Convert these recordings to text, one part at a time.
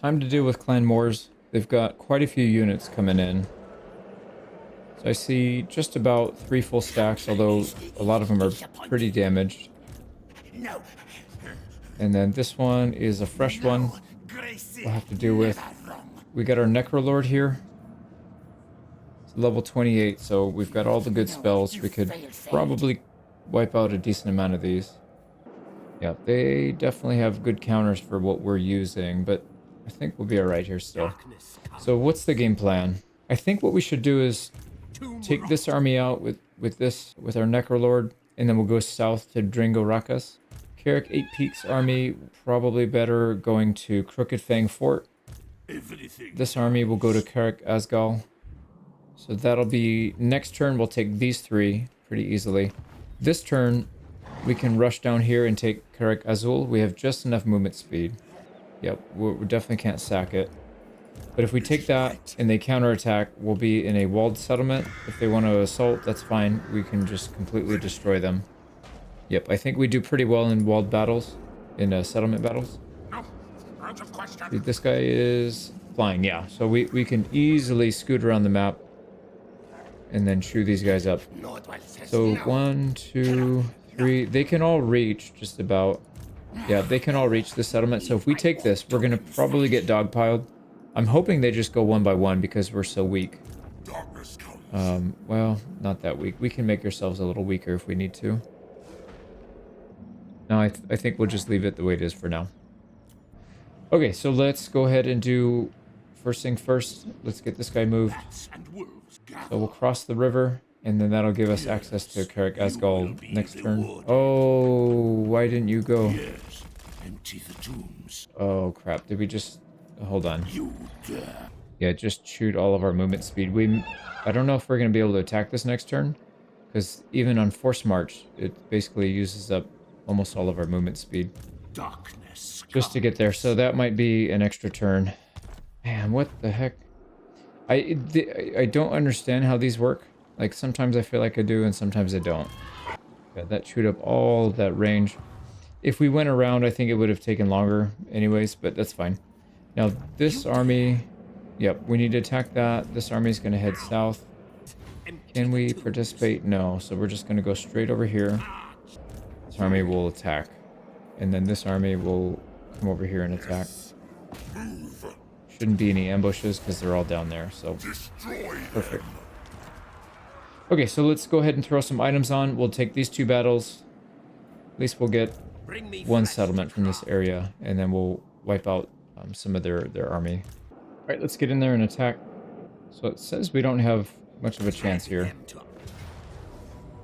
Time to deal with Clan Moors. They've got quite a few units coming in. So I see just about 3 full stacks, although a lot of them are pretty damaged. And then this one is a fresh one we'll have to deal with. We got our Necrolord here. It's level 28, so we've got all the good spells. We could probably wipe out a decent amount of these. Yeah, they definitely have good counters for what we're using, but I think we'll be alright here still. So what's the game plan? I think what we should do is take this army out with our Necrolord, and then we'll go south to Dringo Rakas. Carrick 8 Peaks army, probably better going to Crooked Fang Fort. This army will go to Carrick Asgal. So that'll be next turn. We'll take these 3 pretty easily. This turn, we can rush down here and take Carrick Azul. We have just enough movement speed. Yep, we definitely can't sack it. But if we take that and they counterattack, we'll be in a walled settlement. If they want to assault, that's fine. We can just completely destroy them. Yep, I think we do pretty well in walled battles, in settlement battles. This guy is flying, yeah. So we can easily scoot around the map and then chew these guys up. So 1, 2, 3. They can all reach just about. Yeah, they can all reach the settlement. So if we take this, we're going to probably get dogpiled. I'm hoping they just go one by one because we're so weak. Well, not that weak. We can make ourselves a little weaker if we need to. No, I think we'll just leave it the way it is for now. Okay, so let's go ahead and do first thing first. Let's get this guy moved. So we'll cross the river, and then that'll give us access to Carrick Asgal next turn. Oh, why didn't you go? Oh, crap. Did we just... Hold on. Yeah, it just chewed all of our movement speed. I don't know if we're going to be able to attack this next turn, because even on Force March, it basically uses up almost all of our movement speed. Just to get there, so that might be an extra turn. Man, what the heck? I don't understand how these work. Like, sometimes I feel like I do, and sometimes I don't. Yeah, that chewed up all that range. If we went around, I think it would have taken longer anyways, but that's fine. Now, this army... Yep, we need to attack that. This army is going to head south. Can we participate? No, so we're just going to go straight over here. This army will attack. And then this army will come over here and attack. Shouldn't be any ambushes because they're all down there, so perfect. Okay, so let's go ahead and throw some items on. We'll take these 2 battles. At least we'll get 1 settlement from this area, and then we'll wipe out some of their army. All right, let's get in there and attack. So it says we don't have much of a chance here.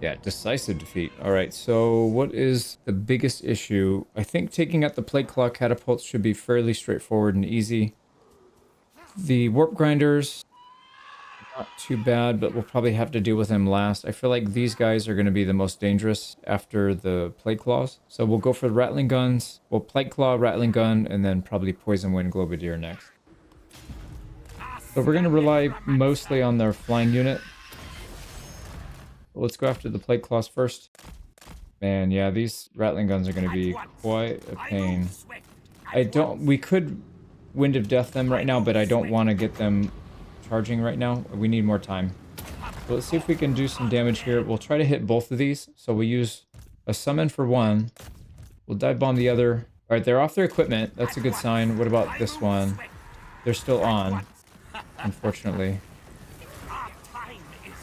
Yeah, decisive defeat. All right, so what is the biggest issue? I think taking out the Plague Claw catapults should be fairly straightforward and easy. The Warp Grinders, not too bad, but we'll probably have to deal with them last. I feel like these guys are going to be the most dangerous after the Plague Claws. So we'll go for the Rattling Guns. We'll Plague Claw, Rattling Gun, and then probably Poison Wind Globadier next. So we're going to rely mostly on their flying unit. Let's go after the Plague Claws first. Man, yeah, these Rattling Guns are going to be quite a pain. We could Wind of Death them right now, but I don't want to get them charging right now. We need more time. So let's see if we can do some damage here. We'll try to hit both of these. So we'll use a summon for one. We'll dive bomb the other. All right, they're off their equipment. That's a good sign. What about this one? They're still on, unfortunately.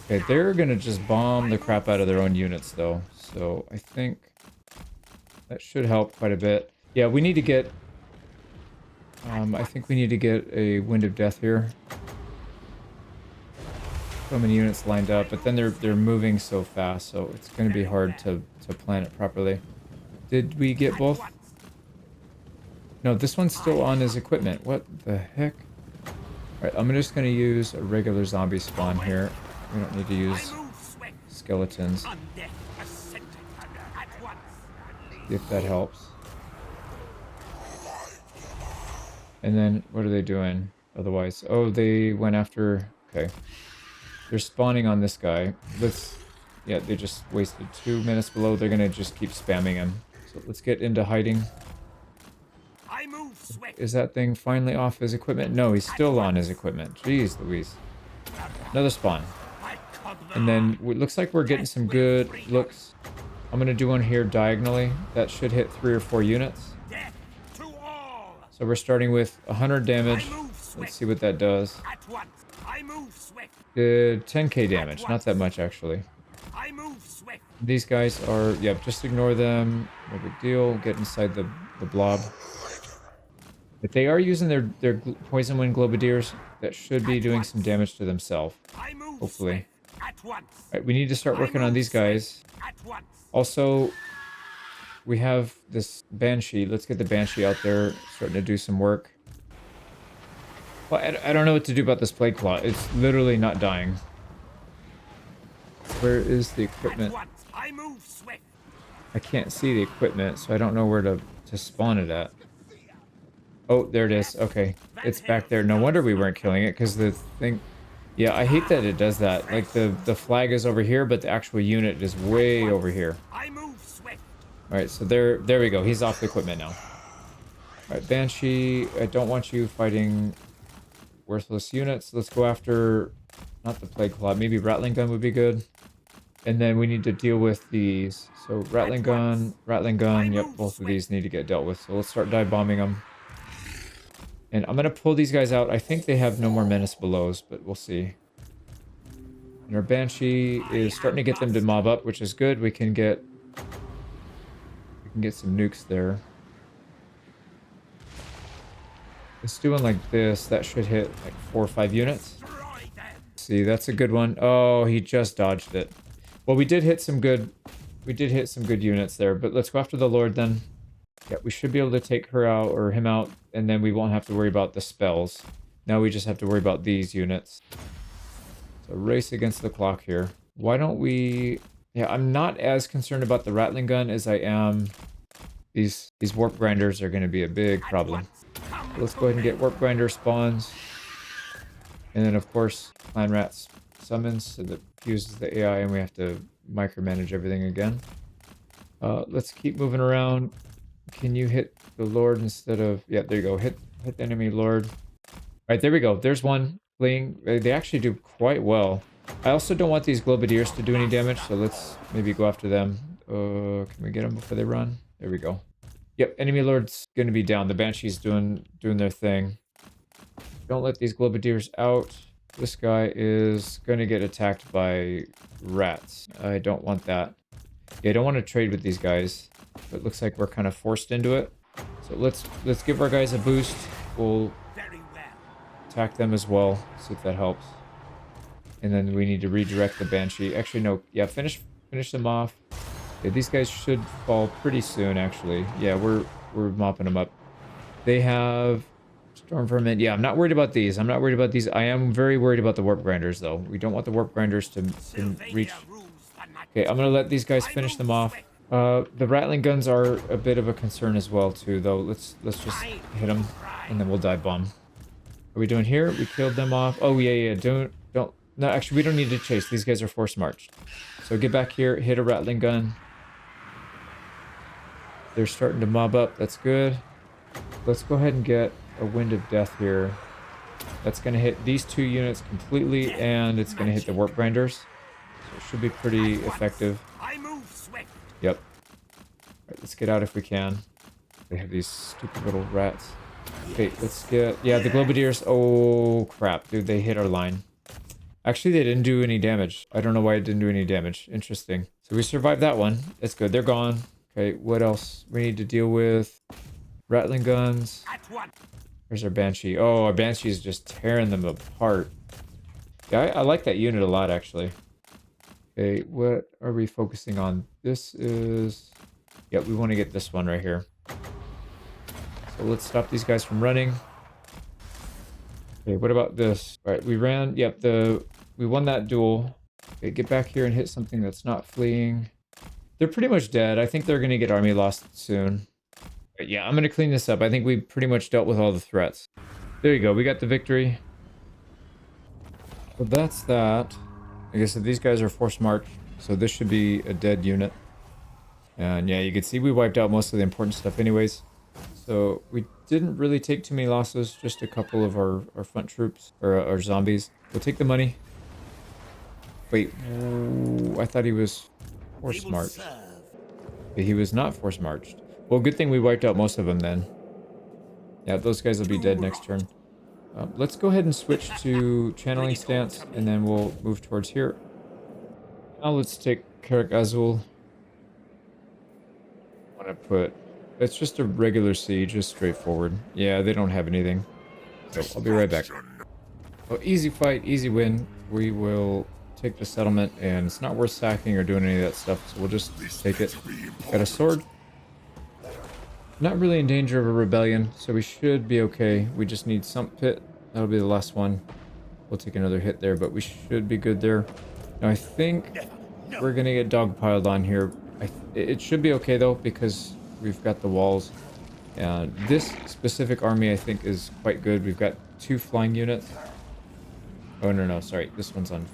Okay, they're gonna just bomb the crap out of their own units, though. So I think that should help quite a bit. Yeah, we need to get... I think we need to get a Wind of Death here. So many units lined up, but then they're moving so fast, so it's gonna be hard to plan it properly. Did we get both? No, this one's still on his equipment. What the heck? Alright, I'm just gonna use a regular zombie spawn here. We don't need to use skeletons. See if that helps. And then, what are they doing otherwise? Oh, they went after... Okay. They're spawning on this guy. Yeah, they just wasted 2 minutes below. They're gonna just keep spamming him. So let's get into hiding. Is that thing finally off his equipment? No, he's still on his equipment. Jeez Louise. Another spawn. And then it looks like we're getting some good looks. I'm going to do one here diagonally. That should hit 3 or 4 units. So we're starting with 100 damage. Let's see what that does. Did 10k damage. Not that much, actually. These guys are... Yep, just ignore them. No big deal. Get inside the blob. If they are using their poison wind globadiers, that should be doing some damage to themselves. Hopefully. Alright, we need to start working on these guys. Also, we have this Banshee. Let's get the Banshee out there, starting to do some work. Well, I don't know what to do about this Plague Claw. It's literally not dying. Where is the equipment? I can't see the equipment, so I don't know where to spawn it at. Oh, there it is. Okay. It's back there. No wonder we weren't killing it, because the thing... Yeah, I hate that it does that. Like, the flag is over here, but the actual unit is way over here. Alright, so there we go. He's off the equipment now. Alright, Banshee, I don't want you fighting worthless units. Let's go after... Not the Plague Claw. Maybe Rattling Gun would be good. And then we need to deal with these. So, Rattling Gun. Yep, both of these need to get dealt with. So let's start dive bombing them. And I'm going to pull these guys out. I think they have no more Menace Belows, but we'll see. And our Banshee is starting to get them to mob up, which is good. We can get some nukes there. It's doing like this. That should hit like 4 or 5 units. See, that's a good one. Oh, he just dodged it. Well, we did hit some good units there, but let's go after the Lord then. Yeah, we should be able to take her out or him out, and then we won't have to worry about the spells. Now we just have to worry about these units. So race against the clock here. Why don't we... Yeah, I'm not as concerned about the Rattling Gun as I am... These Warp Grinders are going to be a big problem. So let's go ahead and get Warp Grinder spawns. And then, of course, Clan Rats summons, so that fuses the AI, and we have to micromanage everything again. Let's keep moving around. Can you hit the Lord instead of... Yeah, there you go. Hit the enemy Lord. Alright, there we go. There's one fleeing. They actually do quite well. I also don't want these Globadiers to do any damage, so let's maybe go after them. Can we get them before they run? There we go. Yep, enemy Lord's going to be down. The Banshee's doing their thing. Don't let these Globadiers out. This guy is going to get attacked by rats. I don't want that. Yeah, I don't want to trade with these guys. But it looks like we're kind of forced into it. So let's give our guys a boost. We'll attack them as well. See if that helps. And then we need to redirect the Banshee. Actually, no. Yeah, finish them off. Yeah, these guys should fall pretty soon, actually. Yeah, we're mopping them up. They have Storm Vermin. Yeah, I'm not worried about these. I'm not worried about these. I am very worried about the Warp Grinders, though. We don't want the Warp Grinders to reach. Okay, I'm going to let these guys finish them off. The Rattling Guns are a bit of a concern as well, too, though. Let's just hit them, and then we'll dive bomb. What are we doing here? We killed them off. Oh, yeah. Don't. No, actually, we don't need to chase. These guys are force marched. So get back here, hit a Rattling Gun. They're starting to mob up. That's good. Let's go ahead and get a Wind of Death here. That's going to hit these 2 units completely, and it's going to hit the Warp Grinders. So it should be pretty effective. Yep. Alright, let's get out if we can. They have these stupid little rats. Okay, let's get... Yeah, the Globadiers... Oh, crap. Dude, they hit our line. Actually, they didn't do any damage. I don't know why it didn't do any damage. Interesting. So we survived that one. That's good. They're gone. Okay, what else we need to deal with? Rattling Guns. There's our Banshee. Oh, our Banshee is just tearing them apart. Yeah, I like that unit a lot, actually. Okay, what are we focusing on? This is... Yeah, we want to get this one right here. So let's stop these guys from running. Okay, what about this? All right, we ran... Yep, we won that duel. Okay, get back here and hit something that's not fleeing. They're pretty much dead. I think they're going to get army lost soon. But yeah, I'm going to clean this up. I think we pretty much dealt with all the threats. There you go. We got the victory. So that's that. Like I said, these guys are force marked, so this should be a dead unit. And yeah, you can see we wiped out most of the important stuff anyways. So we didn't really take too many losses, just a couple of our front troops, or our zombies. We'll take the money. Wait, ooh, I thought he was force marched. But he was not force marched. Well, good thing we wiped out most of them then. Yeah, those guys will be dead next turn. Let's go ahead and switch to channeling stance, and then we'll move towards here. Now let's take Karak Azul. I want to put... It's just a regular siege, just straightforward. Yeah, they don't have anything. So I'll be right back. Well, easy fight, easy win. We will take the settlement, and it's not worth sacking or doing any of that stuff, so we'll just take it. Got a sword. Not really in danger of a rebellion, so we should be okay. We just need Sump Pit. That'll be the last one. We'll take another hit there, but we should be good there. Now I think we're gonna get dogpiled on here. It should be okay though, because we've got the walls. This specific army I think is quite good. We've got 2 flying units. Oh no, sorry. This one's on...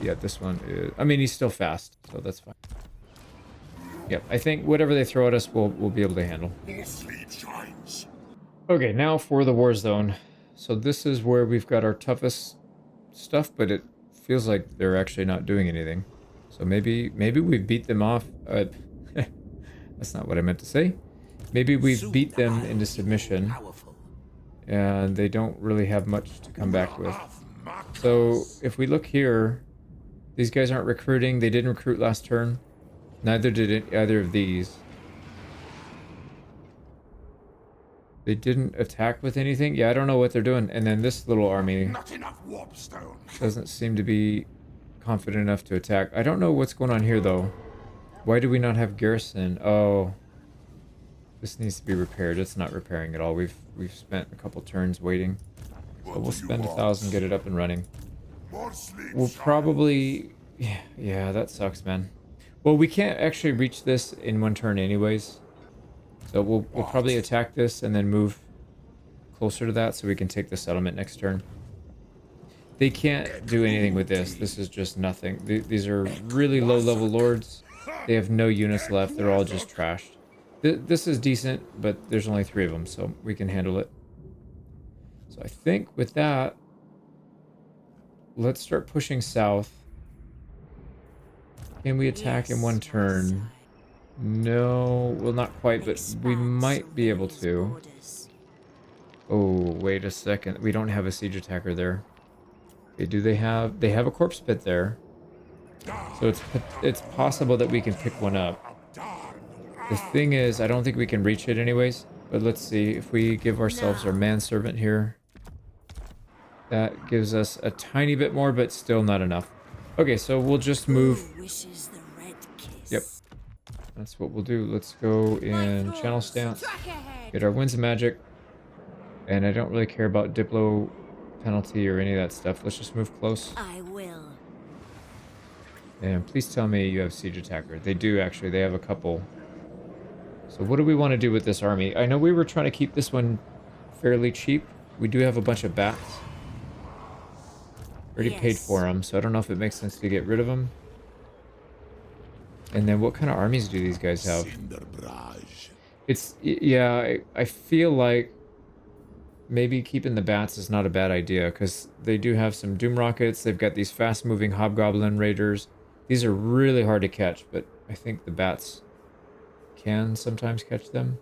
Yeah, this one is... I mean, he's still fast, so that's fine. Yep, I think whatever they throw at us, we'll be able to handle. Okay, now for the war zone. So this is where we've got our toughest stuff, but it feels like they're actually not doing anything. So maybe we beat them off. That's not what I meant to say. Maybe we've beat them into submission, and they don't really have much to come back with. So if we look here, these guys aren't recruiting. They didn't recruit last turn. Neither did either of these. They didn't attack with anything. Yeah, I don't know what they're doing. And then this little army doesn't seem to be confident enough to attack. I don't know what's going on here, though. Why do we not have garrison? Oh, this needs to be repaired. It's not repairing at all. We've spent a couple turns waiting. So we'll spend 1,000, get it up and running. We'll probably... Yeah, that sucks, man. Well, we can't actually reach this in one turn anyways. So we'll probably attack this and then move closer to that so we can take the settlement next turn. They can't do anything with this. This is just nothing. These are really low-level lords. They have no units left. They're all just trashed. This is decent, but there's only 3 of them, so we can handle it. So I think with that, let's start pushing south. Can we attack in one turn? No, well, not quite, but we might be able to. Oh, wait a second. We don't have a siege attacker there. Okay, do they have... They have a corpse pit there. So it's possible that we can pick one up. The thing is, I don't think we can reach it anyways. But let's see. If we give ourselves our manservant here, that gives us a tiny bit more, but still not enough. Okay, so we'll just move. Yep. That's what we'll do. Let's go in channel stance. Get our winds of magic. And I don't really care about Diplo penalty or any of that stuff. Let's just move close. I will. And please tell me you have siege attacker. They do actually. They have a couple. So what do we want to do with this army? I know we were trying to keep this one fairly cheap. We do have a bunch of bats. Already paid for them, so I don't know if it makes sense to get rid of them. And then what kind of armies do these guys have? It's... Yeah, I feel like maybe keeping the bats is not a bad idea, because they do have some doom rockets. They've got these fast-moving hobgoblin raiders. These are really hard to catch, but I think the bats can sometimes catch them.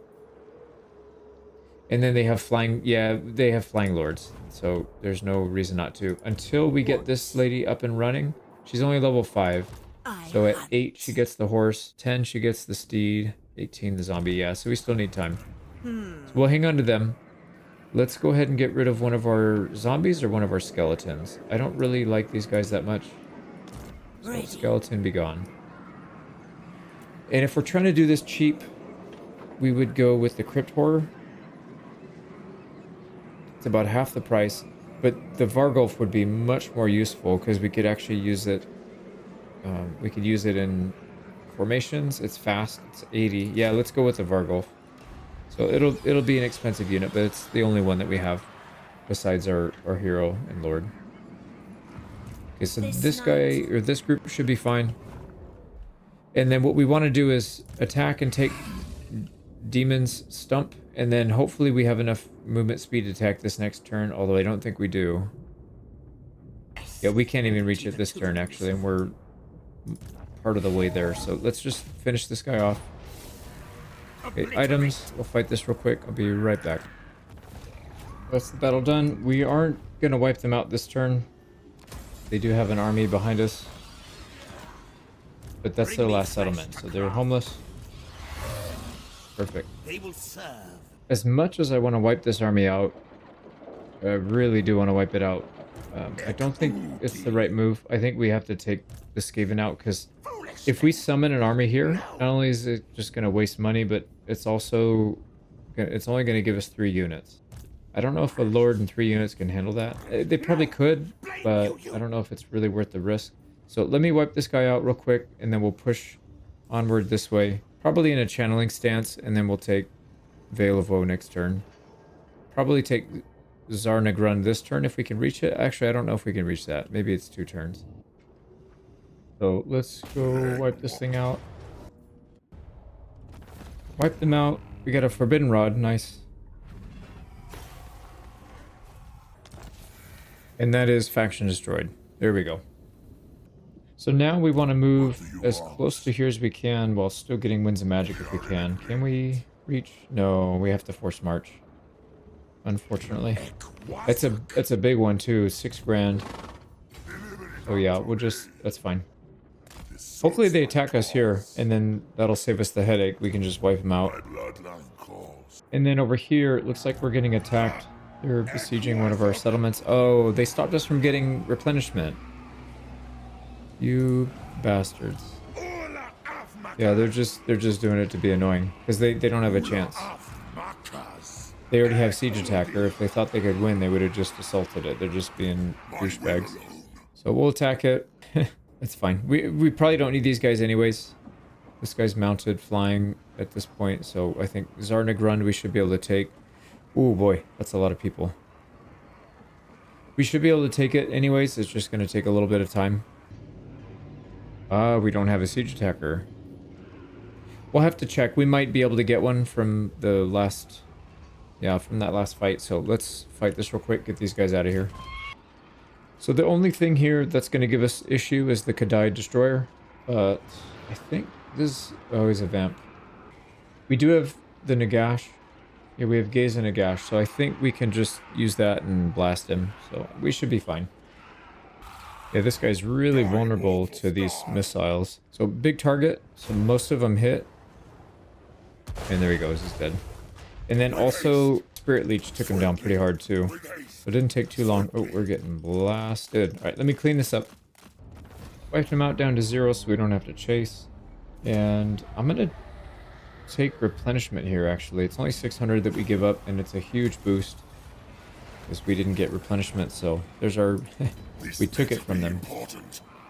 And then they have flying... Yeah, they have flying lords, so there's no reason not to. Until we get this lady up and running. She's only level 5. So at 8, she gets the horse. 10, she gets the steed. 18, the zombie. Yeah, so we still need time. So we'll hang on to them. Let's go ahead and get rid of one of our zombies or one of our skeletons. I don't really like these guys that much. So skeleton be gone. And if we're trying to do this cheap, we would go with the crypt horror. It's about half the price. But the Vargulf would be much more useful because we could actually use it. We could use it in formations. It's fast. It's 80. Yeah, let's go with the Vargulf. So it'll be an expensive unit, but it's the only one that we have besides our hero and lord. Okay, so this guy or this group should be fine. And then what we want to do is attack and take Demon's Stump and then hopefully we have enough movement speed to attack this next turn, although I don't think we do. Yeah, we can't even reach it this turn, actually, and we're part of the way there. So let's just finish this guy off. Okay, items. We'll fight this real quick. I'll be right back. That's the battle done. We aren't going to wipe them out this turn. They do have an army behind us. But that's their last settlement, so they're homeless. Perfect. They will serve. As much as I want to wipe this army out, I really do want to wipe it out. I don't think it's the right move. I think we have to take the Skaven out, because if we summon an army here, not only is it just going to waste money, but it's also it's only going to give us 3 units. I don't know if a Lord and 3 units can handle that. They probably could, but I don't know if it's really worth the risk. So let me wipe this guy out real quick, and then we'll push onward this way. Probably in a channeling stance, and then we'll take Veil of Woe next turn. Probably take Zarnagrun this turn if we can reach it. Actually, I don't know if we can reach that. Maybe it's 2 turns. So let's go wipe this thing out. Wipe them out. We got a Forbidden Rod. Nice. And that is faction destroyed. There we go. So now we want to move as close to here as we can while still getting Winds of Magic if we can. Can we reach? No, we have to force march. Unfortunately. That's a big one too. 6 grand. Oh yeah, we'll just, that's fine. Hopefully they attack us here, and then that'll save us the headache. We can just wipe them out. And then over here, it looks like we're getting attacked. They're besieging one of our settlements. Oh, they stopped us from getting replenishment. You bastards. Yeah, they're just doing it to be annoying, because they don't have a chance. They already have siege attacker. If they thought they could win, they would have just assaulted it. They're just being douchebags. So we'll attack it. That's fine. We probably don't need these guys anyways. This guy's mounted, flying at this point, so I think Zarnagrund we should be able to take. Oh boy, that's a lot of people. We should be able to take it anyways. It's just going to take a little bit of time. We don't have a siege attacker. We'll have to check. We might be able to get one from the last... Yeah, from that last fight. So let's fight this real quick. Get these guys out of here. So the only thing here that's going to give us issue is the Kadai Destroyer. But I think this... Oh, he's a vamp. We do have the Nagash. Yeah, we have Gaze and Nagash. So I think we can just use that and blast him. So we should be fine. Yeah, this guy's really vulnerable to these missiles. So big target. So most of them hit. And there he goes. He's dead. And then also Spirit Leech took him down pretty hard too. So it didn't take too long. Oh, we're getting blasted. All right, let me clean this up. Wiped him out down to 0 so we don't have to chase. And I'm going to take replenishment here, actually. It's only 600 that we give up, and it's a huge boost. Because we didn't get replenishment, so there's our... we took it from them.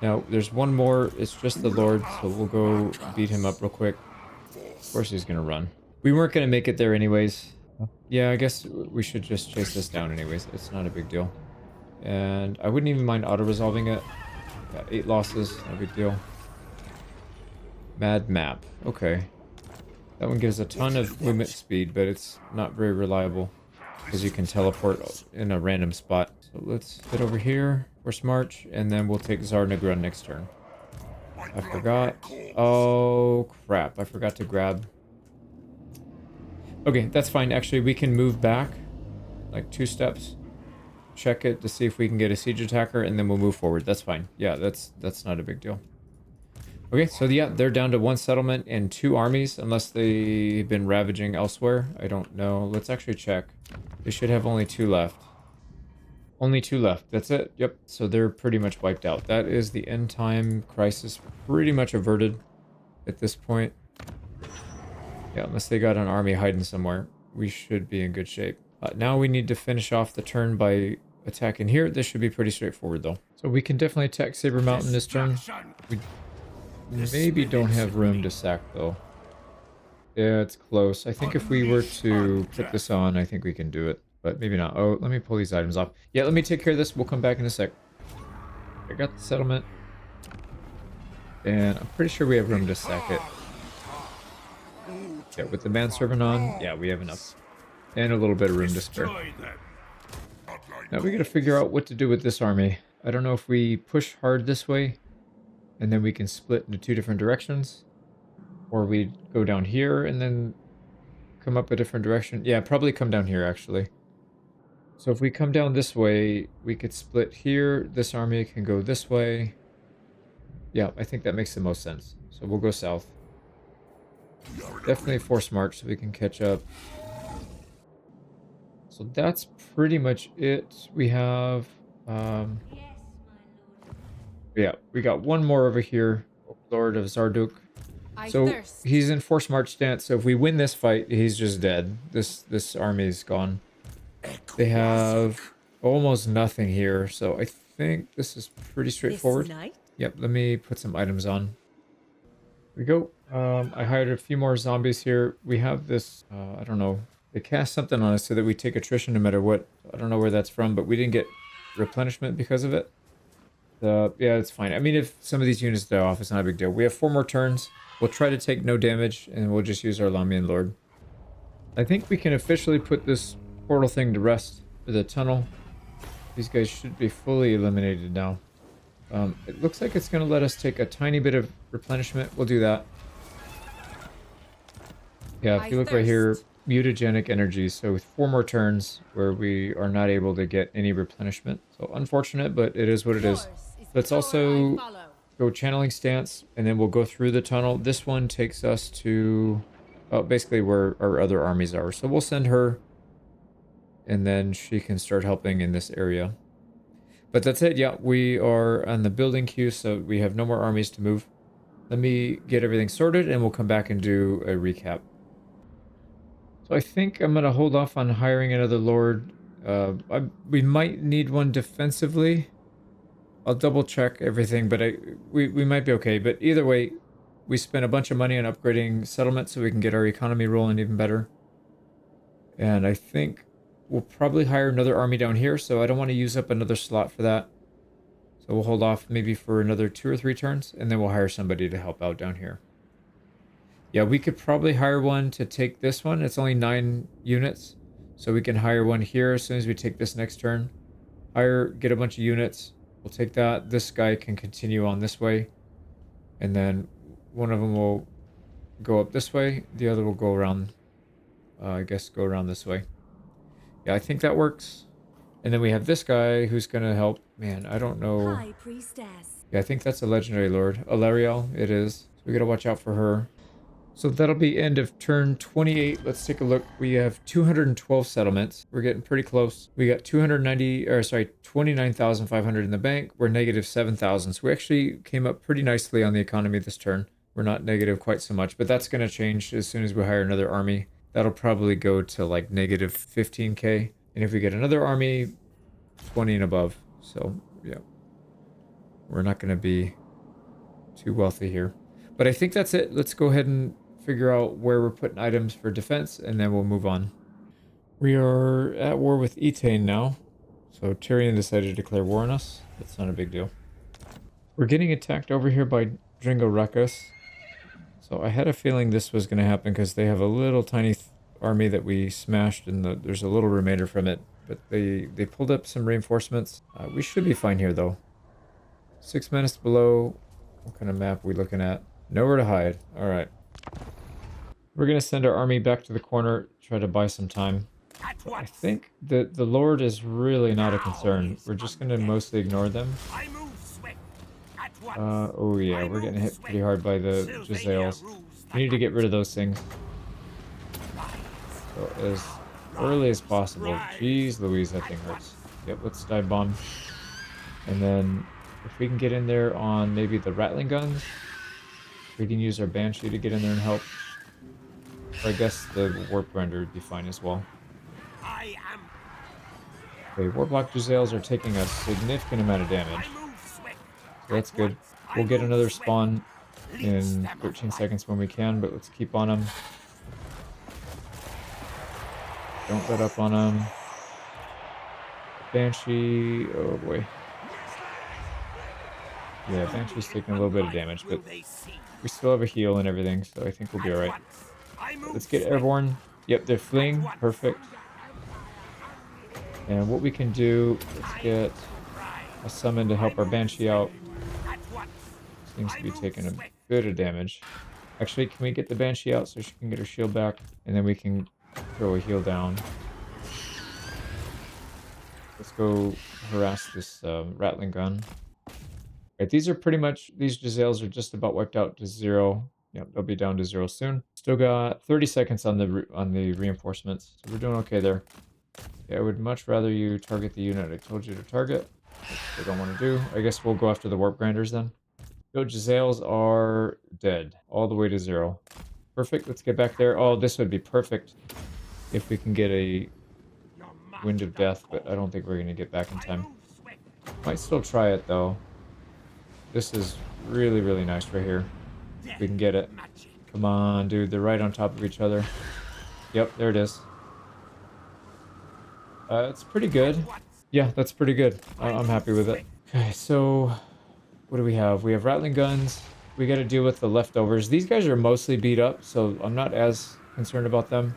Now, there's one more. It's just the Lord, so we'll go beat him up real quick. Of course he's going to run. We weren't going to make it there anyways. Yeah, I guess we should just chase this down anyways. It's not a big deal. And I wouldn't even mind auto-resolving it. Got 8 losses, no big deal. Mad map. Okay. That one gives a ton of movement speed, but it's not very reliable. Because you can teleport in a random spot. So let's get over here. Force march, and then we'll take Zarnagrun next turn. I forgot. Oh, crap. I forgot to grab... Okay, that's fine. Actually, we can move back like 2 steps. Check it to see if we can get a siege attacker, and then we'll move forward. That's fine. Yeah, that's not a big deal. Okay, so yeah, they're down to 1 settlement and 2 armies, unless they've been ravaging elsewhere. I don't know. Let's actually check. They should have only 2 left. Only 2 left. That's it. Yep. So they're pretty much wiped out. That is the end time crisis pretty much averted at this point. Yeah, unless they got an army hiding somewhere, we should be in good shape. Now we need to finish off the turn by attacking here. This should be pretty straightforward, though. So we can definitely attack Saber Mountain this turn. We maybe don't have room to sack, though. Yeah, it's close. I think if we were to put this on, I think we can do it. But maybe not. Oh, let me pull these items off. Yeah, let me take care of this. We'll come back in a sec. I got the settlement. And I'm pretty sure we have room to sack it. Yeah, with the manservant on, yeah, we have enough. And a little bit of room to spare. Now we gotta figure out what to do with this army. I don't know if we push hard this way, and then we can split into two different directions. Or we go down here and then come up a different direction. Yeah, probably come down here, actually. So if we come down this way, we could split here. This army can go this way. Yeah, I think that makes the most sense. So we'll go south. Definitely force march so we can catch up. So that's pretty much it. We have... yeah, we got one more over here. Lord of Zarduk. So he's in force march stance. So if we win this fight, he's just dead. This army's gone. They have almost nothing here. So I think this is pretty straightforward. Yep, let me put some items on. Here we go. I hired a few more zombies here. We have this, I don't know. They cast something on us so that we take attrition no matter what. I don't know where that's from, but we didn't get replenishment because of it. Yeah, it's fine. I mean, if some of these units die off, it's not a big deal. We have 4 more turns. We'll try to take no damage, and we'll just use our Lamian Lord. I think we can officially put this portal thing to rest for the tunnel. These guys should be fully eliminated now. It looks like it's going to let us take a tiny bit of replenishment. We'll do that. Yeah, if you look right here, mutagenic energy. So with 4 more turns where we are not able to get any replenishment. So unfortunate, but it is what it is. Let's also go channeling stance, and then we'll go through the tunnel. This one takes us to basically where our other armies are. So we'll send her, and then she can start helping in this area. But that's it. Yeah, we are on the building queue, so we have no more armies to move. Let me get everything sorted, and we'll come back and do a recap. So I think I'm going to hold off on hiring another lord. We might need one defensively. I'll double check everything, but we might be okay. But either way, we spent a bunch of money on upgrading settlements so we can get our economy rolling even better. And I think we'll probably hire another army down here, so I don't want to use up another slot for that. So we'll hold off maybe for another 2 or 3 turns, and then we'll hire somebody to help out down here. Yeah, we could probably hire one to take this one. It's only 9 units, so we can hire one here as soon as we take this next turn. Get a bunch of units. We'll take that. This guy can continue on this way, and then one of them will go up this way. The other will go around, I guess, go around this way. Yeah, I think that works. And then we have this guy who's going to help. Man, I don't know. High Priestess. Yeah, I think that's a legendary lord. Alariel, it is. So we got to watch out for her. So that'll be end of turn 28. Let's take a look. We have 212 settlements. We're getting pretty close. We got 29,500 in the bank. We're negative 7,000. So we actually came up pretty nicely on the economy this turn. We're not negative quite so much, but that's going to change as soon as we hire another army. That'll probably go to like negative 15k. And if we get another army, 20 and above. So yeah, we're not going to be too wealthy here. But I think that's it. Let's go ahead and figure out where we're putting items for defense, and then we'll move on. We are at war with Etain now. So Tyrion decided to declare war on us. That's not a big deal. We're getting attacked over here by Dringo Ruckus. So I had a feeling this was going to happen because they have a little tiny army that we smashed, and there's a little remainder from it. But they pulled up some reinforcements. We should be fine here, though. 6 minutes below. What kind of map are we looking at? Nowhere to hide. All right. We're going to send our army back to the corner, try to buy some time. But I think that the Lord is really not a concern. We're just going to mostly ignore them. Oh yeah, we're getting hit pretty hard by the Giselles. We need to get rid of those things. So as early as possible. Jeez Louise, that thing hurts. Yep, let's dive bomb. And then if we can get in there on maybe the Rattling guns, we can use our Banshee to get in there and help. Or I guess the Warp Render would be fine as well. Okay, Warplock Giselles are taking a significant amount of damage. So that's good. We'll get another spawn in 13 seconds when we can, but let's keep on them. Don't let up on them. Banshee, oh boy. Yeah, Banshee's taking a little bit of damage, but we still have a heal and everything, so I think we'll be alright. Let's get Airborne Yep, they're fleeing. Perfect. And what we can do, let's get a summon to help our Banshee out. Seems to be taking a bit of damage. Actually, can we get the Banshee out so she can get her shield back? And then we can throw a heal down. Let's go harass this Rattling gun. Right, these are pretty much, these Giselles are just about wiped out to 0. Yep, they'll be down to 0 soon. Still got 30 seconds on the reinforcements, so we're doing okay there. Yeah, I would much rather you target the unit I told you to target. Which I don't want to do. I guess we'll go after the warp grinders then. Yo, Giselles are dead, all the way to 0. Perfect, let's get back there. Oh, this would be perfect if we can get a Wind of Death, but I don't think we're going to get back in time. Might still try it though. This is really, really nice right here. We can get it. Come on, dude. They're right on top of each other. Yep, there it is. It's pretty good. Yeah, that's pretty good. I'm happy with it. Okay, so what do we have? We have Rattling guns. We got to deal with the leftovers. These guys are mostly beat up, so I'm not as concerned about them.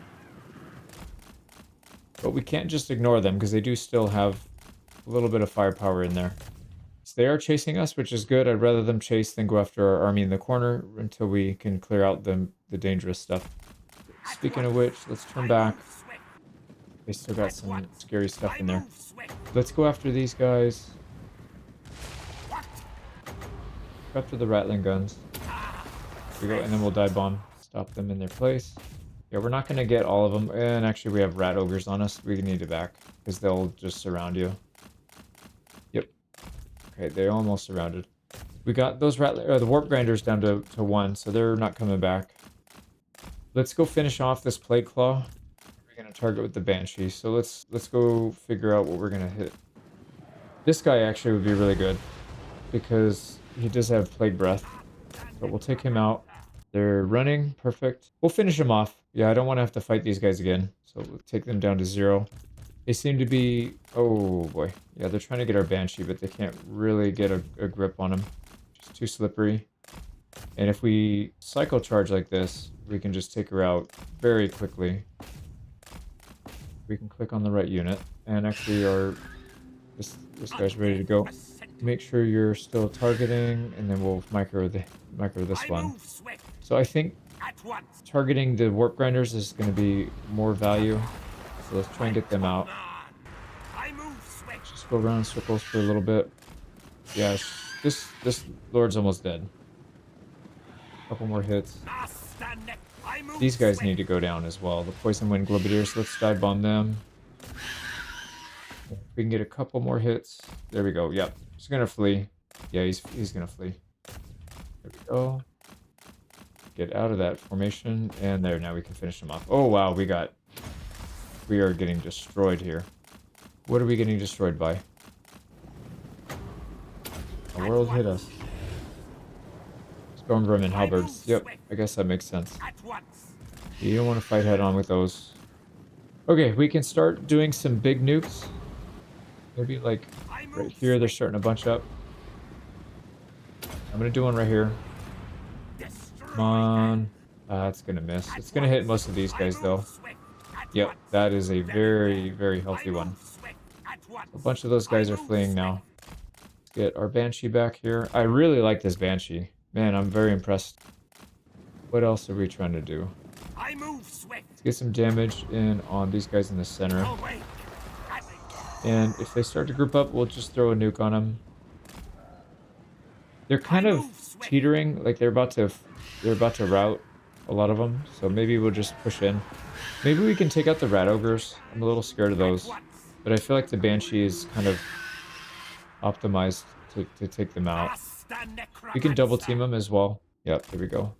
But we can't just ignore them because they do still have a little bit of firepower in there. So they are chasing us, which is good. I'd rather them chase than go after our army in the corner until we can clear out the dangerous stuff. Speaking of which, let's turn back. They still got some scary stuff in there. Let's go after these guys. Go after the Rattling guns. Here we go, and then we'll dive bomb. Stop them in their place. Yeah, we're not going to get all of them. And actually, we have Rat Ogres on us. We need it back because they'll just surround you. Yep. Okay, they almost surrounded. We got those the Warp Grinders down to 1, so they're not coming back. Let's go finish off this Plague Claw. We're going to target with the Banshee. So let's go figure out what we're going to hit. This guy actually would be really good because he does have Plague Breath. But we'll take him out. They're running. Perfect. We'll finish him off. Yeah, I don't want to have to fight these guys again. So we'll take them down to 0. They seem to be... Oh, boy. Yeah, they're trying to get our Banshee, but they can't really get a grip on him. Just too slippery. And if we cycle charge like this, we can just take her out very quickly. We can click on the right unit. And actually, this guy's ready to go. Make sure you're still targeting, and then we'll micro this one. So I think targeting the Warp Grinders is going to be more value. So let's try and get them out. Just go around in circles for a little bit. Yeah, this Lord's almost dead. Couple more hits. These guys need to go down as well. The Poison Wind Globadiers, let's dive bomb them. If we can get a couple more hits. There we go. Yep. He's gonna flee. Yeah, he's gonna flee. There we go. Get out of that formation. And there, now we can finish him off. Oh wow, we are getting destroyed here. What are we getting destroyed by? The world hit us. Stormvermin halberds. Yep, I guess that makes sense. You don't want to fight head on with those. Okay, we can start doing some big nukes. Maybe like right here, they're starting to bunch up. I'm gonna do one right here. Come on. It's gonna miss. It's gonna hit most of these guys though. Yep, that is a very, very healthy one. A bunch of those guys are fleeing now. Let's get our Banshee back here. I really like this Banshee. Man, I'm very impressed. What else are we trying to do? Let's get some damage in on these guys in the center. And if they start to group up, we'll just throw a nuke on them. They're kind of teetering, like they're about to rout, a lot of them. So maybe we'll just push in. Maybe we can take out the Rat Ogres. I'm a little scared of those. But I feel like the Banshee is kind of optimized to take them out. We can double team them as well. Yep, there we go.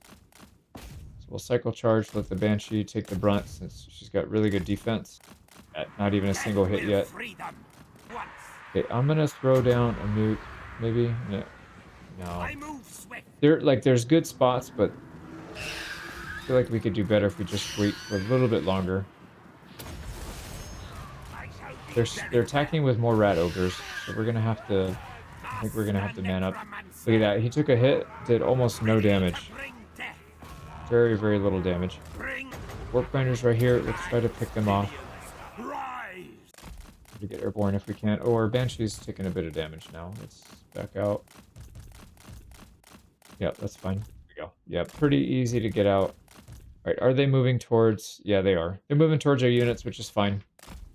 So we'll cycle charge, let the Banshee take the brunt since she's got really good defense. Not even a single hit yet. Okay, I'm gonna throw down a nuke, maybe. No. There's good spots, but I feel like we could do better if we just wait for a little bit longer. They're attacking with more Rat Ogres, so we're gonna have to. I think we're gonna have to man up. Look at that. He took a hit, did almost no damage. Very, very little damage. Warp grinders right here. Let's try to pick them off. To get airborne if we can. Oh, our Banshee's taking a bit of damage now. Let's back out. Yep, that's fine. Here we go. Yeah, pretty easy to get out. Alright, are they moving towards... Yeah, they are. They're moving towards our units, which is fine.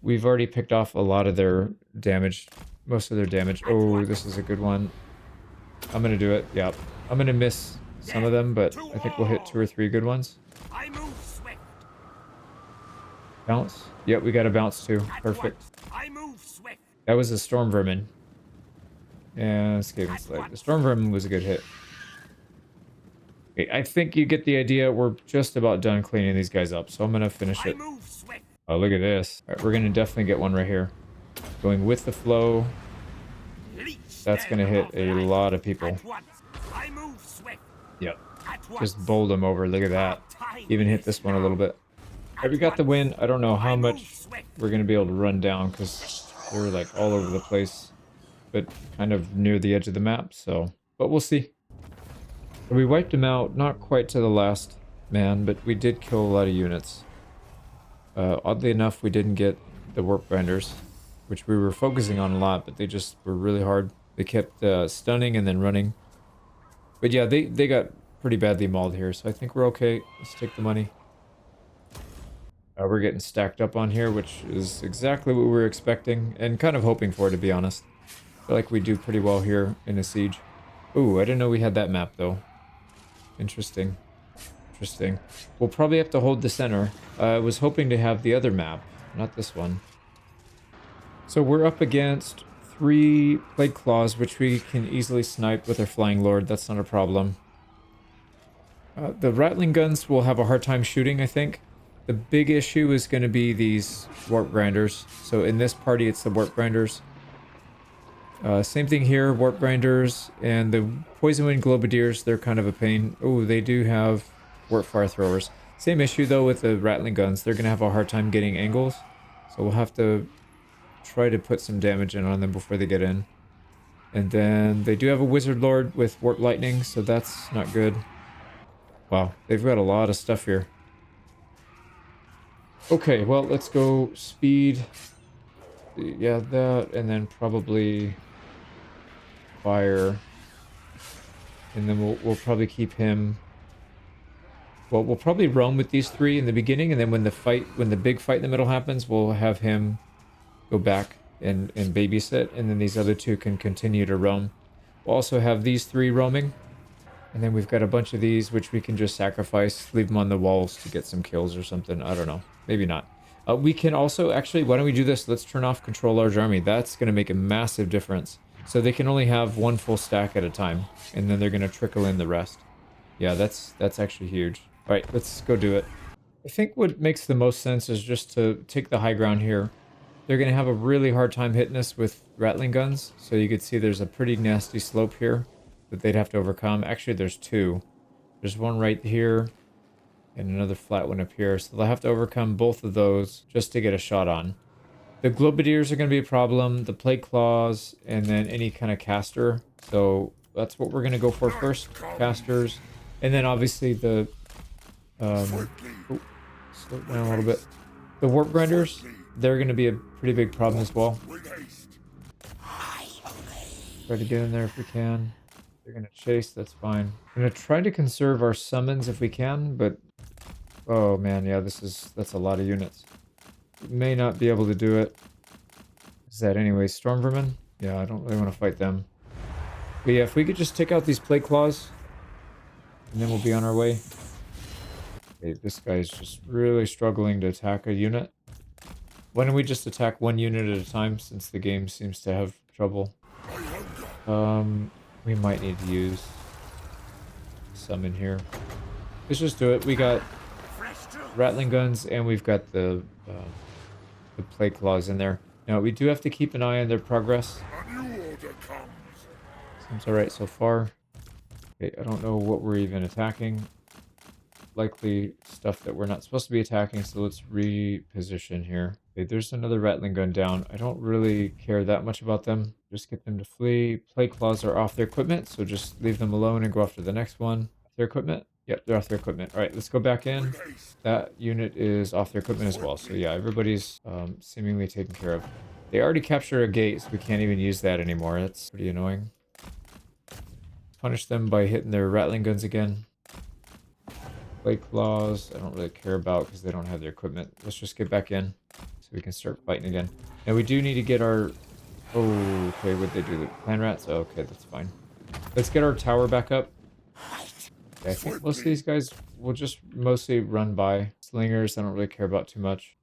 We've already picked off a lot of their damage. Most of their damage. Oh, this is a good one. I'm gonna do it. Yep. I'm gonna miss some of them, but I think we'll hit 2 or 3 good ones. Bounce. Yep, we got a bounce too. Perfect. That was a Storm Vermin. And Skaven Slave. The Storm Vermin was a good hit. Okay, I think you get the idea. We're just about done cleaning these guys up, so I'm gonna finish it. Oh, look at this. Alright, we're gonna definitely get one right here. Going with the flow. That's gonna hit a lot of people. Yep. Just bowled them over. Look at that. Even hit this one a little bit. Alright, we got the win. I don't know how much we're gonna be able to run down because they're like all over the place, but kind of near the edge of the map, so... But we'll see. We wiped them out, not quite to the last man, but we did kill a lot of units. Oddly enough, we didn't get the warp grinders, which we were focusing on a lot, but they just were really hard. They kept stunning and then running. But yeah, they got pretty badly mauled here, so I think we're okay. Let's take the money. We're getting stacked up on here, which is exactly what we were expecting, and kind of hoping for, to be honest. I feel like we do pretty well here in a siege. Ooh, I didn't know we had that map, though. Interesting. Interesting. We'll probably have to hold the center. I was hoping to have the other map, not this one. So we're up against 3 Plague Claws, which we can easily snipe with our Flying Lord. That's not a problem. The Rattling Guns will have a hard time shooting, I think. The big issue is going to be these Warp Grinders. So in this party, it's the Warp Grinders. Same thing here, Warp Grinders, and the Poison Wind Globadiers, they're kind of a pain. Oh, they do have Warp Fire Throwers. Same issue, though, with the Rattling Guns. They're going to have a hard time getting angles. So we'll have to try to put some damage in on them before they get in. And then they do have a Wizard Lord with Warp Lightning, so that's not good. Wow, they've got a lot of stuff here. Okay, well, let's go speed. Yeah, that, and then probably fire. And then we'll probably keep him. Well, we'll probably roam with these 3 in the beginning, and then when the big fight in the middle happens, we'll have him go back and babysit, and then these other 2 can continue to roam. We'll also have these 3 roaming, and then we've got a bunch of these which we can just sacrifice, leave them on the walls to get some kills or something. I don't know. Maybe not. We can also, actually, why don't we do this? Let's turn off Control Large Army. That's going to make a massive difference. So they can only have 1 full stack at a time, and then they're going to trickle in the rest. Yeah, that's actually huge. All right, let's go do it. I think what makes the most sense is just to take the high ground here. They're going to have a really hard time hitting us with Rattling Guns, so you can see there's a pretty nasty slope here that they'd have to overcome. Actually, there's 2. There's one right here, and another flat one up here, so they'll have to overcome both of those just to get a shot on. The Globadiers are going to be a problem, the Plague Claws, and then any kind of caster. So that's what we're going to go for first, casters. And then obviously the... slow down a little bit. The Warp Grinders, they're going to be a pretty big problem as well. Try to get in there if we can. They're going to chase, that's fine. I'm going to try to conserve our summons if we can, but... Oh man, yeah, that's a lot of units. We may not be able to do it. Is that anyway? Storm Vermin? Yeah, I don't really want to fight them. But yeah, if we could just take out these Plague Claws, and then we'll be on our way. Okay, this guy's just really struggling to attack a unit. Why don't we just attack 1 unit at a time, since the game seems to have trouble? We might need to use some in here. Let's just do it. We got Rattling Guns, and we've got the Plague Claws in there. Now, we do have to keep an eye on their progress. Seems alright so far. Okay, I don't know what we're even attacking. Likely stuff that we're not supposed to be attacking, so let's reposition here. Okay, there's another Rattling Gun down. I don't really care that much about them. Just get them to flee. Plague Claws are off their equipment, so just leave them alone and go after the next one. Their equipment. Yep, they're off their equipment. All right, let's go back in. That unit is off their equipment as well. So yeah, everybody's seemingly taken care of. They already captured a gate, so we can't even use that anymore. That's pretty annoying. Punish them by hitting their rattling guns again. Blade claws, I don't really care about because they don't have their equipment. Let's just get back in so we can start fighting again. Now we do need to get our... Oh, okay, what'd they do? The clan rats? Oh, okay, that's fine. Let's get our tower back up. Okay, I think most of these guys will just mostly run by. Slingers, I don't really care about too much.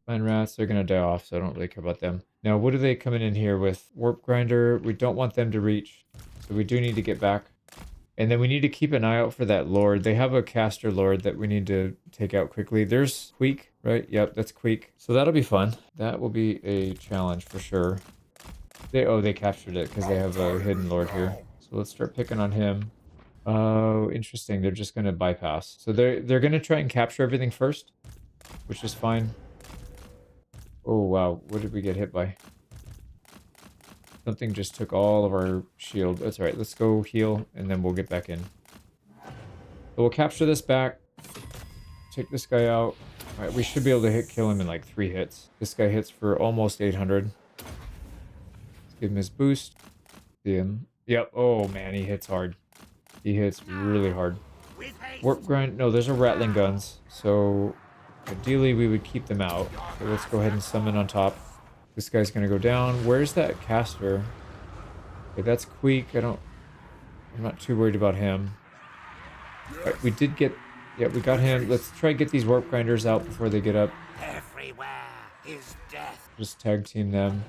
Clan rats, they're gonna die off, so I don't really care about them. Now, what are they coming in here with? Warp grinder, we don't want them to reach. So we do need to get back. And then we need to keep an eye out for that lord. They have a caster lord that we need to take out quickly. There's Queek, right? Yep, that's Queek. So that'll be fun. That will be a challenge for sure. They captured it because they have a hidden lord here. So let's start picking on him. Oh, interesting. They're just going to bypass. So they're going to try and capture everything first, which is fine. Oh, wow. What did we get hit by? Something just took all of our shield. That's all right. Let's go heal, and then we'll get back in. So we'll capture this back. Take this guy out. All right, we should be able to kill him in like 3 hits. This guy hits for almost 800. Let's give him his boost. See him. Yep. Oh, man, he hits hard. He hits really hard. Warp grind. No, those are rattling guns. So ideally, we would keep them out. So let's go ahead and summon on top. This guy's gonna go down. Where's that caster? Okay, that's Queek. I'm not too worried about him. Right, we did get... Yeah, we got him. Let's try and get these warp grinders out before they get up. Everywhere is death. Just tag team them.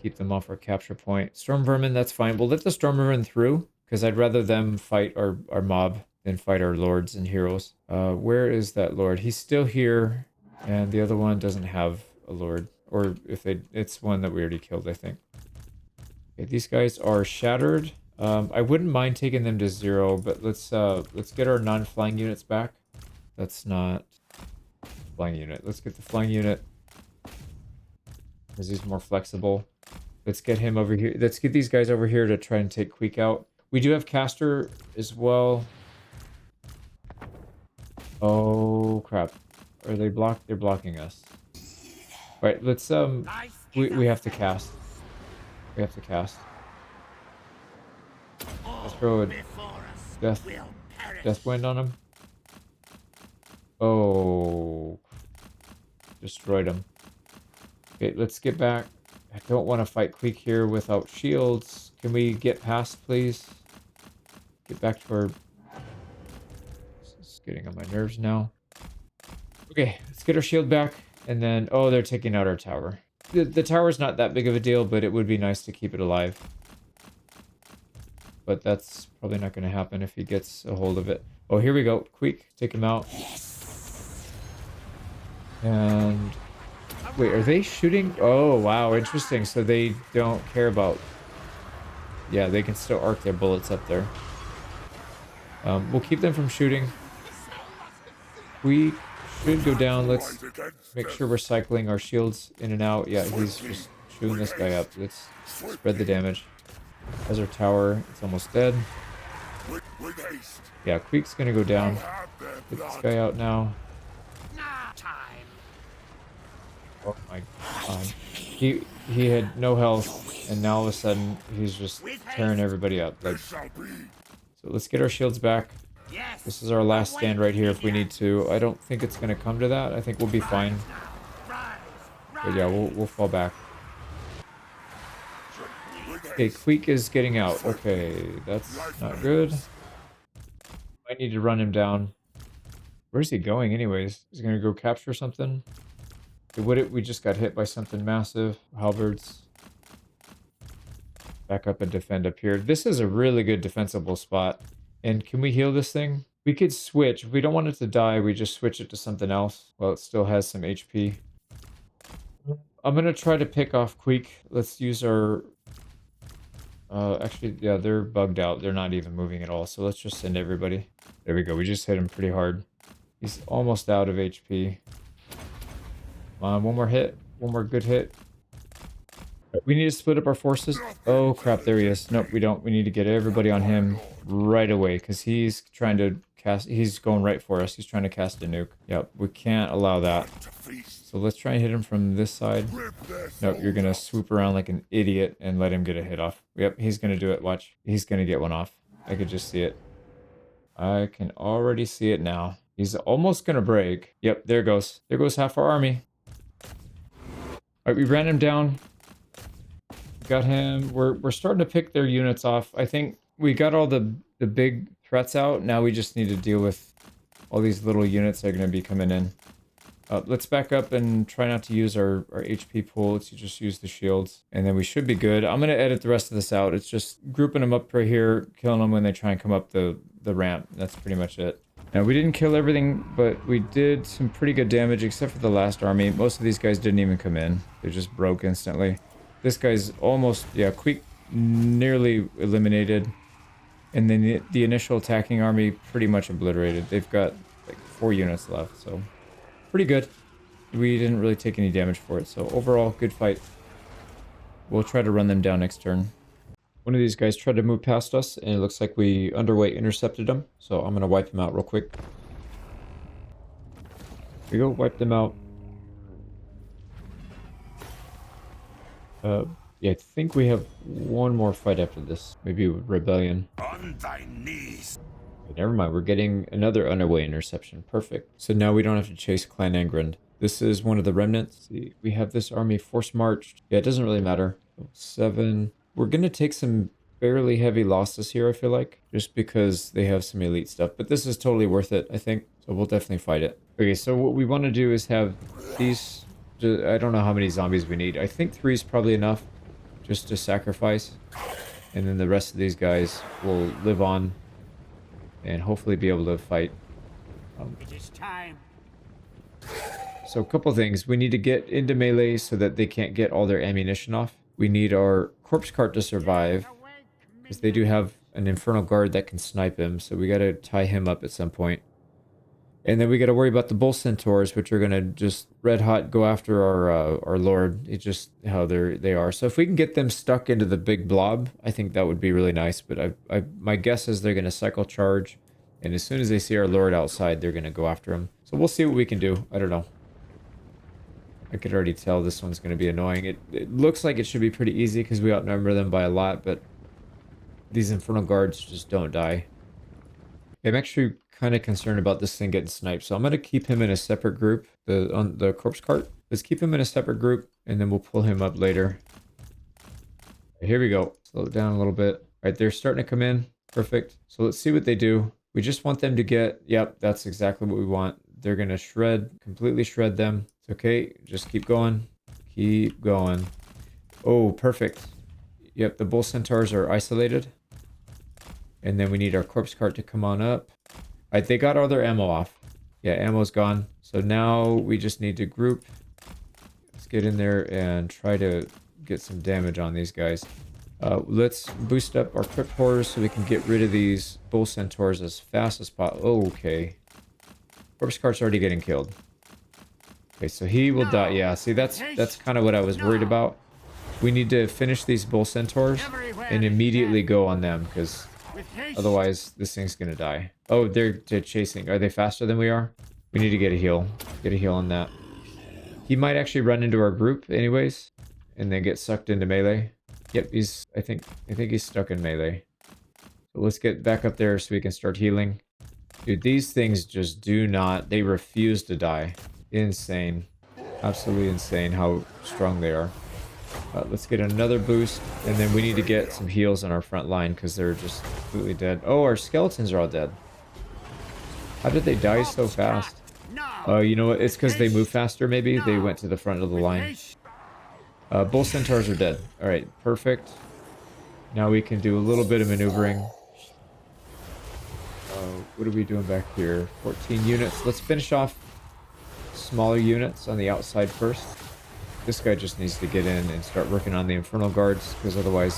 Keep them off our capture point. Storm vermin, that's fine. We'll let the storm vermin through, because I'd rather them fight our mob than fight our lords and heroes. Where is that lord? He's still here, and the other one doesn't have a lord. Or if it's one that we already killed, I think. Okay, these guys are shattered. I wouldn't mind taking them to 0, but let's get our non-flying units back. That's not flying unit. Let's get the flying unit because he's more flexible. Let's get him over here. Let's get these guys over here to try and take Queek out. We do have caster as well. Oh crap! Are they blocked? They're blocking us. Right, let's we have to cast. We have to cast. Let's throw a death wind on him. Oh, destroyed him. Okay, let's get back. I don't want to fight Queek here without shields. Can we get past, please? Get back to our... It's getting on my nerves now. Okay, let's get our shield back. And then, oh, they're taking out our tower. The tower's not that big of a deal, but it would be nice to keep it alive. But that's probably not going to happen if he gets a hold of it. Oh, here we go. Queek, take him out. And... Wait, are they shooting? Oh, wow, interesting. So they don't care about... Yeah, they can still arc their bullets up there. We'll keep them from shooting. We should go down. Let's make sure we're cycling our shields in and out. Yeah, he's just shooting this guy up. Let's spread the damage. As our tower, it's almost dead. Yeah, Queek's gonna go down. Get this guy out now. Oh my god. He had no health, and now all of a sudden he's just tearing everybody up. Like, so let's get our shields back. This is our last stand right here if we need to. I don't think it's gonna come to that. I think we'll be fine. But yeah, we'll fall back. Okay, Queek is getting out. Okay, that's not good. I need to run him down. Where's he going anyways? He's gonna go capture something? We just got hit by something massive. Halberds. Back up and defend up here. This is a really good defensible spot. And can we heal this thing? We could switch. If we don't want it to die, we just switch it to something else. Well, it still has some HP. I'm going to try to pick off Queek. Let's use our... actually, yeah, they're bugged out. They're not even moving at all. So let's just send everybody. There we go. We just hit him pretty hard. He's almost out of HP. Come on, one more hit. One more good hit. We need to split up our forces. Oh, crap. There he is. Nope, we don't. We need to get everybody on him right away because he's trying to cast. He's going right for us. He's trying to cast a nuke. Yep, we can't allow that. So let's try and hit him from this side. Nope, you're gonna swoop around like an idiot and let him get a hit off. Yep, he's gonna do it. Watch. He's gonna get one off. I could just see it. I can already see it now. He's almost gonna break. Yep, there goes. There goes half our army. All right, we ran him down. Got him. We're starting to pick their units off. I think we got all the big threats out. Now we just need to deal with all these little units that are going to be coming in. Let's back up and try not to use our HP pool. Let's just use the shields. And then we should be good. I'm going to edit the rest of this out. It's just grouping them up right here, killing them when they try and come up the ramp. That's pretty much it. Now, we didn't kill everything, but we did some pretty good damage, except for the last army. Most of these guys didn't even come in. They just broke instantly. This guy's almost, yeah, nearly eliminated. And then the initial attacking army pretty much obliterated. They've got like 4 units left, so pretty good. We didn't really take any damage for it, so overall, good fight. We'll try to run them down next turn. One of these guys tried to move past us, and it looks like we underweight intercepted him, so I'm going to wipe him out real quick. Here we go, wipe them out. Yeah, I think we have one more fight after this. Maybe Rebellion. On thy knees. Okay, never mind, we're getting another underway interception. Perfect. So now we don't have to chase Clan Engrand. This is one of the remnants. See, we have this army force marched. Yeah, it doesn't really matter. 7. We're going to take some fairly heavy losses here, I feel like. Just because they have some elite stuff. But this is totally worth it, I think. So we'll definitely fight it. Okay, so what we want to do is have these... I don't know how many zombies we need. I think 3 is probably enough just to sacrifice. And then the rest of these guys will live on and hopefully be able to fight. It is time. So a couple things. We need to get into melee so that they can't get all their ammunition off. We need our corpse cart to survive because they do have an infernal guard that can snipe him. So we got to tie him up at some point. And then we got to worry about the bull centaurs, which are going to just red hot go after our lord. It's just how they are. So if we can get them stuck into the big blob, I think that would be really nice. But my guess is they're going to cycle charge, and as soon as they see our lord outside, they're going to go after him. So we'll see what we can do. I don't know. I could already tell this one's going to be annoying. It looks like it should be pretty easy because we outnumber them by a lot, but these infernal guards just don't die. I'm actually kind of concerned about this thing getting sniped, so I'm going to keep him in a separate group on the corpse cart. Let's keep him in a separate group, and then we'll pull him up later. Here we go. Slow it down a little bit. All right, they're starting to come in. Perfect. So let's see what they do. We just want them to get... Yep, that's exactly what we want. They're going to completely shred them. It's okay. Just keep going. Keep going. Oh, perfect. Yep, the bull centaurs are isolated. And then we need our corpse cart to come on up. All right, they got all their ammo off. Yeah, ammo's gone. So now we just need to group. Let's get in there and try to get some damage on these guys. Let's boost up our crypt horrors so we can get rid of these bull centaurs as fast as possible. Oh, okay. Corpse cart's already getting killed. Okay, so he will die. Yeah, see, that's kind of what I was worried about. We need to finish these bull centaurs and immediately go on them because... otherwise, this thing's gonna die. Oh, they're chasing. Are they faster than we are? We need to get a heal. Get a heal on that. He might actually run into our group anyways, and then get sucked into melee. Yep, I think he's stuck in melee. So let's get back up there so we can start healing. Dude, these things just do not... They refuse to die. Insane. Absolutely insane how strong they are. Let's get another boost, and then we need to get some heals on our front line because they're just completely dead. Oh, our skeletons are all dead. How did they die so fast? Oh, you know what? It's because they move faster, maybe? They went to the front of the line. Bull centaurs are dead. All right, perfect. Now we can do a little bit of maneuvering. What are we doing back here? 14 units. Let's finish off smaller units on the outside first. This guy just needs to get in and start working on the infernal guards, because otherwise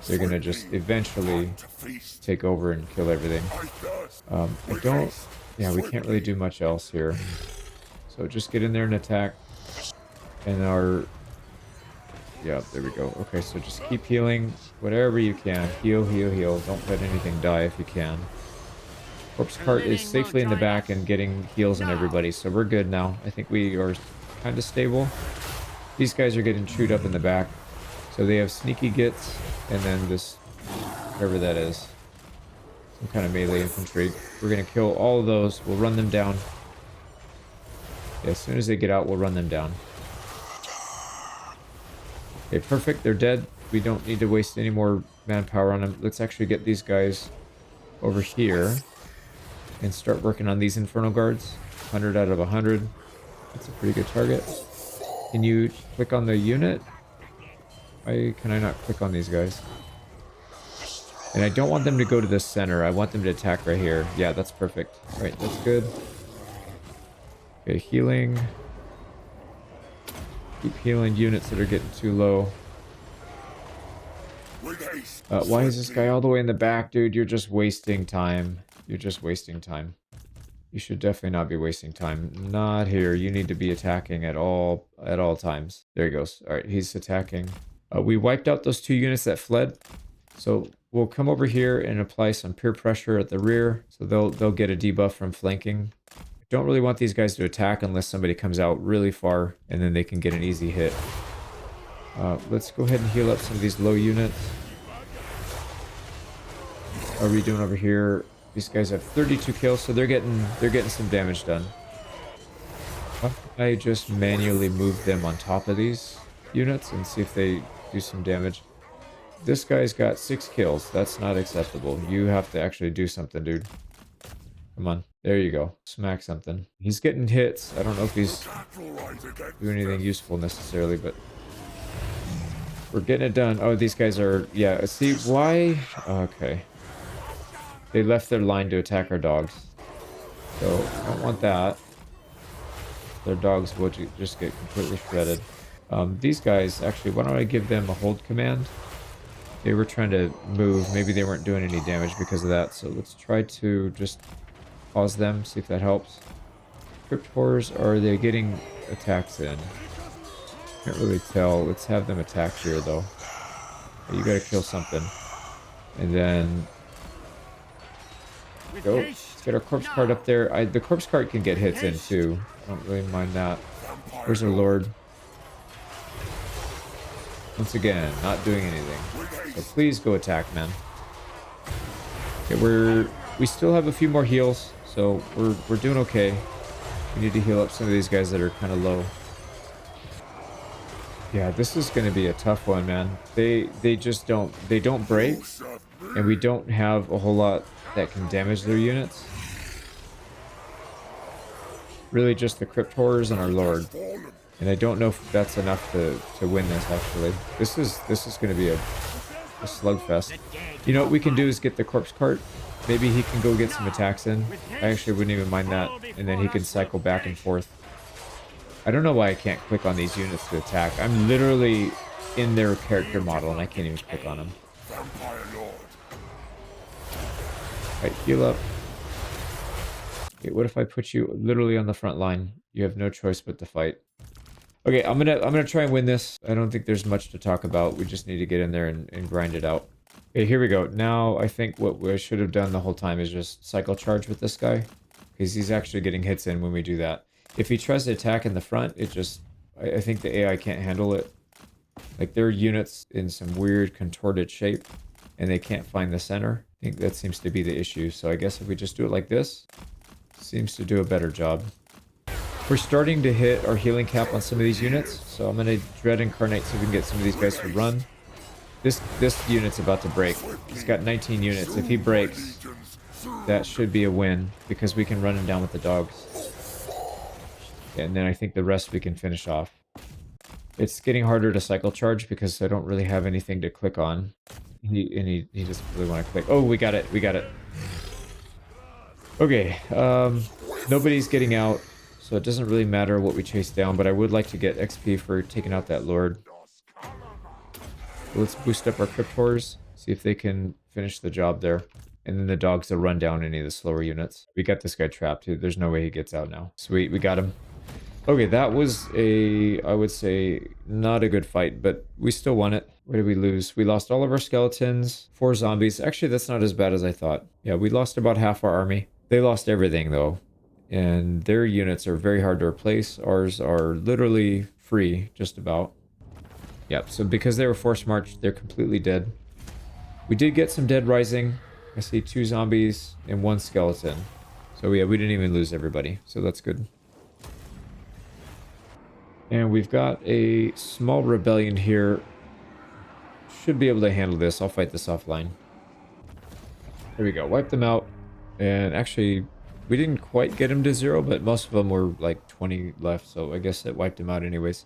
they're going to just eventually take over and kill everything. Yeah, we can't really do much else here. So just get in there and attack. And yeah, there we go. Okay, so just keep healing whatever you can. Heal, heal, heal. Don't let anything die if you can. Corpse cart is safely in the back and getting heals on everybody, so we're good now. I think we are kind of stable. These guys are getting chewed up in the back. So they have sneaky gets, and then this, whatever that is. Some kind of melee infantry. We're going to kill all of those. We'll run them down. Yeah, as soon as they get out, we'll run them down. Okay, perfect. They're dead. We don't need to waste any more manpower on them. Let's actually get these guys over here and start working on these Infernal Guards. 100 out of 100. That's a pretty good target. Can you click on the unit? Why can I not click on these guys? And I don't want them to go to the center. I want them to attack right here. Yeah, that's perfect. All right, that's good. Okay, healing. Keep healing units that are getting too low. Why is this guy all the way in the back, dude? You're just wasting time. You're just wasting time. You should definitely not be wasting time. Not here. You need to be attacking at all times. There he goes. All right, he's attacking. We wiped out those 2 units that fled. So we'll come over here and apply some peer pressure at the rear. So they'll get a debuff from flanking. Don't really want these guys to attack unless somebody comes out really far and then they can get an easy hit. Let's go ahead and heal up some of these low units. How are we doing over here? These guys have 32 kills, so they're getting some damage done. I just manually move them on top of these units and see if they do some damage. This guy's got 6 kills. That's not acceptable. You have to actually do something, dude. Come on. There you go. Smack something. He's getting hits. I don't know if he's doing anything useful necessarily, but we're getting it done. Oh, these guys are... Yeah, see, why... Okay. They left their line to attack our dogs. So, I don't want that. Their dogs will just get completely shredded. These guys, actually, why don't I give them a hold command? They were trying to move. Maybe they weren't doing any damage because of that. So let's try to just pause them, see if that helps. Crypt Horrors, are they getting attacks in? Can't really tell. Let's have them attack here, though. You gotta kill something. And then... Go. Let's get our corpse cart up there. The corpse cart can get hits in, too. I don't really mind that. Where's our lord? Once again, not doing anything. So please go attack, man. Okay, we still have a few more heals, so we're doing okay. We need to heal up some of these guys that are kind of low. Yeah, this is going to be a tough one, man. They don't break, and we don't have a whole lot that can damage their units. Really just the Crypt Horrors and our Lord. And I don't know if that's enough to win this, actually. This is going to be a slugfest. You know what we can do is get the corpse cart. Maybe he can go get some attacks in. I actually wouldn't even mind that. And then he can cycle back and forth. I don't know why I can't click on these units to attack. I'm literally in their character model and I can't even click on them. Alright, heal up. Okay, what if I put you literally on the front line? You have no choice but to fight. Okay, I'm gonna try and win this. I don't think there's much to talk about. We just need to get in there and grind it out. Okay, here we go. Now I think what we should have done the whole time is just cycle charge with this guy, because he's actually getting hits in when we do that. If he tries to attack in the front, it just... I think the AI can't handle it. Like, their units in some weird contorted shape, and they can't find the center. I think that seems to be the issue. So I guess if we just do it like this, seems to do a better job. We're starting to hit our healing cap on some of these units, so I'm going to Dread Incarnate so we can get some of these guys to run. This unit's about to break. He's got 19 units. If he breaks, that should be a win, because we can run him down with the dogs. And then I think the rest we can finish off. It's getting harder to cycle charge because I don't really have anything to click on. He doesn't really want to click. Oh, we got it. We got it. Okay. Nobody's getting out, so it doesn't really matter what we chase down, but I would like to get XP for taking out that Lord. Let's boost up our Crypt Horrors, see if they can finish the job there. And then the dogs will run down any of the slower units. We got this guy trapped, too. There's no way he gets out now. Sweet, we got him. Okay, that was I would say, not a good fight, but we still won it. Where did we lose? We lost all of our skeletons, 4 zombies. Actually, that's not as bad as I thought. Yeah, we lost about half our army. They lost everything though, and their units are very hard to replace. Ours are literally free, just about. Yep, so because they were forced marched, they're completely dead. We did get some dead rising. I see 2 zombies and 1 skeleton. So yeah, we didn't even lose everybody, so that's good. And we've got a small rebellion here. Should be able to handle this. I'll fight this offline. There we go. Wipe them out. And actually, we didn't quite get them to 0, but most of them were like 20 left, so I guess it wiped them out anyways.